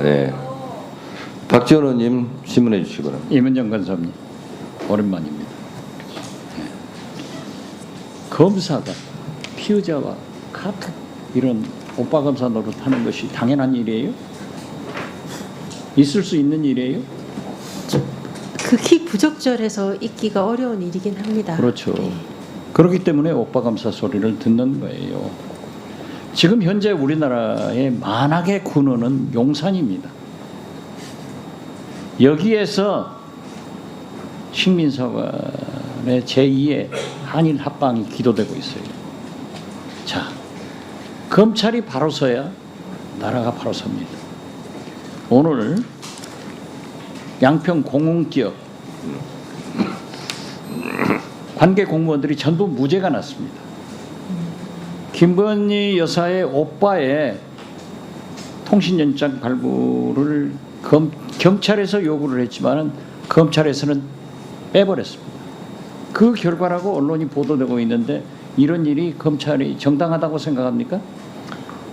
네. 박지원 의원님 질문해 주시기 바랍니다. 이문정 간사님 오랜만입니다. 네. 검사가 피의자와 같은 이런 오빠 검사 노릇하는 것이 당연한 일이에요? 있을 수 있는 일이에요? 극히 부적절해서 있기가 어려운 일이긴 합니다. 그렇죠. 네. 그렇기 때문에 오빠 검사 소리를 듣는 거예요. 지금 현재 우리나라의 만악의 군원은 용산입니다. 여기에서 식민사관의 제2의 한일 합방이 기도되고 있어요. 자, 검찰이 바로 서야 나라가 바로 섭니다. 오늘 양평 공흥기업 관계 공무원들이 전부 무죄가 났습니다. 김건희 여사의 오빠의 통신연장 발부를 경찰에서 요구를 했지만은 검찰에서는 빼버렸습니다. 그 결과라고 언론이 보도되고 있는데 이런 일이 검찰이 정당하다고 생각합니까?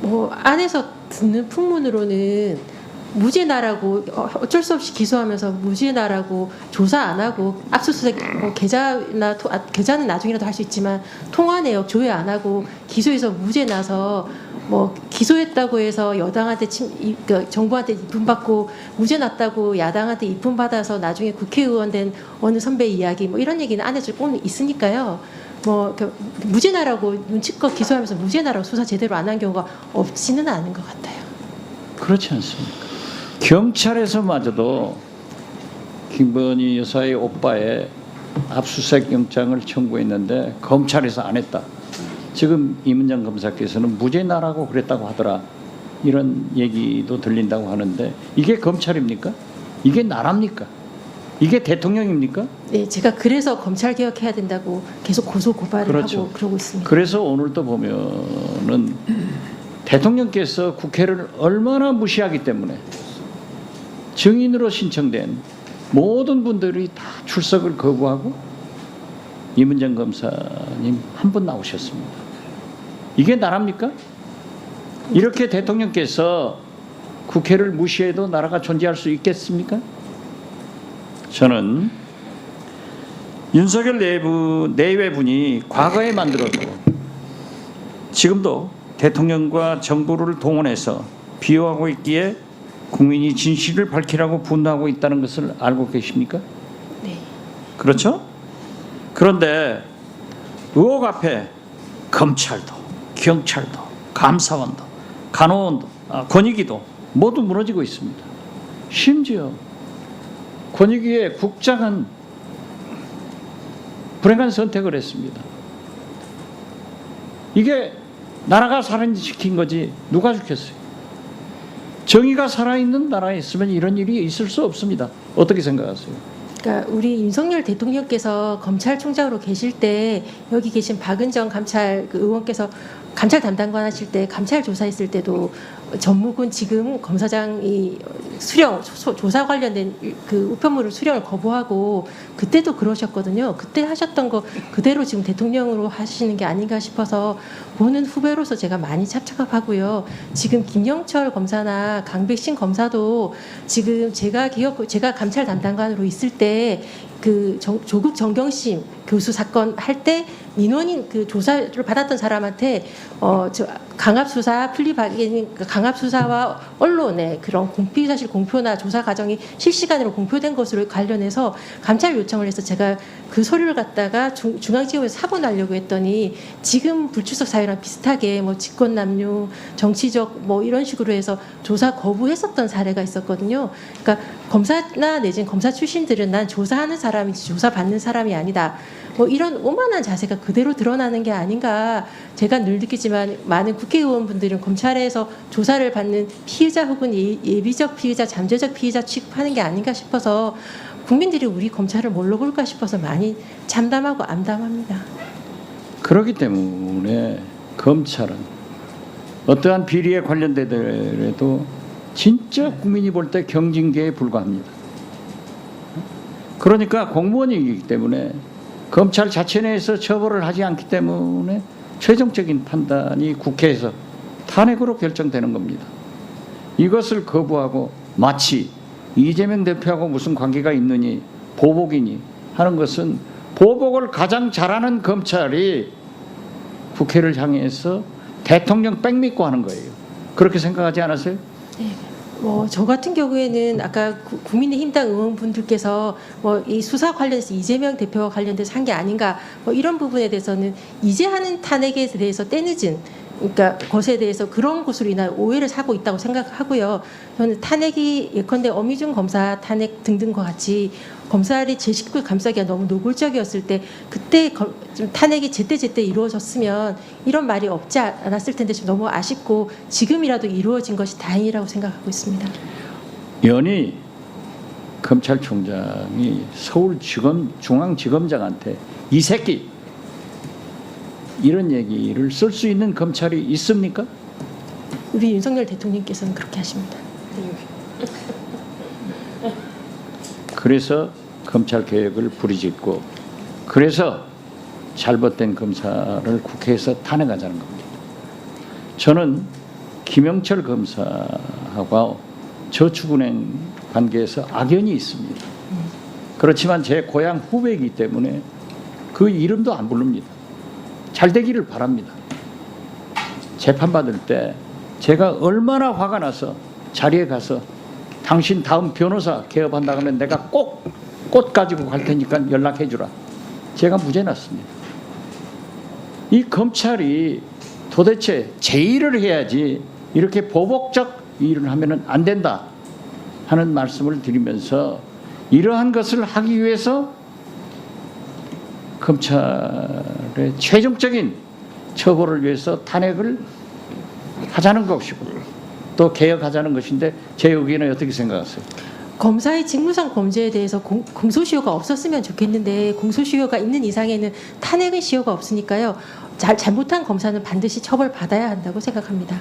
뭐 안에서 듣는 풍문으로는 무죄나라고 어쩔 수 없이 기소하면서 무죄나라고 조사 안 하고 압수수색 뭐 계좌는 나중이라도 할 수 있지만 통화 내역 조회 안 하고 기소해서 무죄나서 뭐 기소했다고 해서 여당한테 정부한테 입금 받고 무죄 났다고 야당한테 입금 받아서 나중에 국회의원 된 어느 선배 이야기 뭐 이런 얘기는 안에서 꼭 있으니까요. 뭐 무죄나라고 눈치껏 기소하면서 무죄나라고 수사 제대로 안 한 경우가 없지는 않은 것 같아요. 그렇지 않습니까? 경찰에서마저도 김건희 여사의 오빠의 압수수색 영장을 청구했는데 검찰에서 안 했다. 지금 이문정 검사께서는 무죄나라고 그랬다고 하더라. 이런 얘기도 들린다고 하는데 이게 검찰입니까? 이게 나라입니까? 이게 대통령입니까? 네, 제가 그래서 검찰 개혁해야 된다고 계속 고소 고발을 그렇죠. 하고 그러고 있습니다. 그래서 오늘도 보면은 대통령께서 국회를 얼마나 무시하기 때문에 증인으로 신청된 모든 분들이 다 출석을 거부하고 이문정 검사님 한 분 나오셨습니다. 이게 나라입니까? 이렇게 대통령께서 국회를 무시해도 나라가 존재할 수 있겠습니까? 저는 윤석열 내외분이 과거에 만들어도 지금도 대통령과 정부를 동원해서 비호하고 있기에 국민이 진실을 밝히라고 분노하고 있다는 것을 알고 계십니까? 네. 그렇죠? 그런데 의혹 앞에 검찰도, 경찰도, 감사원도, 간호원도, 권익위도 모두 무너지고 있습니다. 심지어 권익위의 국장은 불행한 선택을 했습니다. 이게 나라가 살인시킨 거지 누가 죽였어요? 정의가 살아있는 나라에 있으면 이런 일이 있을 수 없습니다. 어떻게 생각하세요? 그러니까 우리 윤석열 대통령께서 검찰총장으로 계실 때 여기 계신 박은정 감찰 의원께서 감찰 담당관 하실 때 감찰 조사했을 때도 전무군 지금 검사장이 수령 조사 관련된 그 우편물을 수령을 거부하고 그때도 그러셨거든요. 그때 하셨던 거 그대로 지금 대통령으로 하시는 게 아닌가 싶어서 보는 후배로서 제가 많이 찹찹하고요. 지금 김영철 검사나 강백신 검사도 지금 제가 감찰 담당관으로 있을 때 그 조국 정경심 교수 사건 할 때 민원인 그 조사를 받았던 사람한테 강압수사 플리바게닝 강압수사와 언론의 그런 사실 공표나 조사 과정이 실시간으로 공표된 것으로 관련해서 감찰 요청을 해서 제가 그 서류를 갖다가 중앙지검에서 사본하려고 했더니 지금 불출석 사유랑 비슷하게 뭐 직권남용, 정치적 뭐 이런 식으로 해서 조사 거부했었던 사례가 있었거든요. 그러니까 검사나 내지는 검사 출신들은 난 조사하는 사람이지 조사받는 사람이 아니다. 뭐 이런 오만한 자세가 그대로 드러나는 게 아닌가. 제가 늘 느끼지만 많은 국회의원분들은 검찰에서 조사를 받는 피의자 혹은 예비적 피의자, 잠재적 피의자 취급하는 게 아닌가 싶어서 국민들이 우리 검찰을 뭘로 볼까 싶어서 많이 참담하고 암담합니다. 그렇기 때문에 검찰은 어떠한 비리에 관련되더라도 진짜 국민이 볼 때 경징계에 불과합니다. 그러니까 공무원이기 때문에 검찰 자체 내에서 처벌을 하지 않기 때문에 최종적인 판단이 국회에서 탄핵으로 결정되는 겁니다. 이것을 거부하고 마치 이재명 대표하고 무슨 관계가 있느니 보복이니 하는 것은 보복을 가장 잘하는 검찰이 국회를 향해서 대통령 백미고 하는 거예요. 그렇게 생각하지 않으세요? 네. 저 같은 경우에는 아까 국민의힘당 의원분들께서 이 수사 관련해서 이재명 대표와 관련돼서 한 게 아닌가 이런 부분에 대해서는 이제 하는 탄핵에 대해서 때늦은 그러니까 것에 대해서 그런 것으로 인한 오해를 사고 있다고 생각하고요. 저는 탄핵이 예컨대 어미중 검사 탄핵 등등과 같이 검찰이 제 식구 감싸기가 너무 노골적이었을 때 그때 좀 탄핵이 제때제때 이루어졌으면 이런 말이 없지 않았을 텐데 좀 너무 아쉽고 지금이라도 이루어진 것이 다행이라고 생각하고 있습니다. 연히 검찰총장이 서울지검 중앙지검장한테 이 새끼 이런 얘기를 쓸 수 있는 검찰이 있습니까? 우리 윤석열 대통령께서는 그렇게 하십니다. 그래서 검찰 개혁을 부르짖고 그래서 잘못된 검사를 국회에서 탄핵하자는 겁니다. 저는 김영철 검사하고 저축은행 관계에서 악연이 있습니다. 그렇지만 제 고향 후배이기 때문에 그 이름도 안 부릅니다. 잘 되기를 바랍니다. 재판받을 때 제가 얼마나 화가 나서 자리에 가서 당신 다음 변호사 개업한다고 하면 내가 꼭 꽃 가지고 갈 테니까 연락해 주라. 제가 무죄 났습니다. 이 검찰이 도대체 제의를 해야지 이렇게 보복적 일을 하면 안 된다 하는 말씀을 드리면서 이러한 것을 하기 위해서 검찰의 최종적인 처벌을 위해서 탄핵을 하자는 것이고 또 개혁하자는 것인데 제 의견은 어떻게 생각하세요? 검사의 직무상 범죄에 대해서 공소시효가 없었으면 좋겠는데 공소시효가 있는 이상에는 탄핵은 시효가 없으니까요. 잘못한 검사는 반드시 처벌받아야 한다고 생각합니다.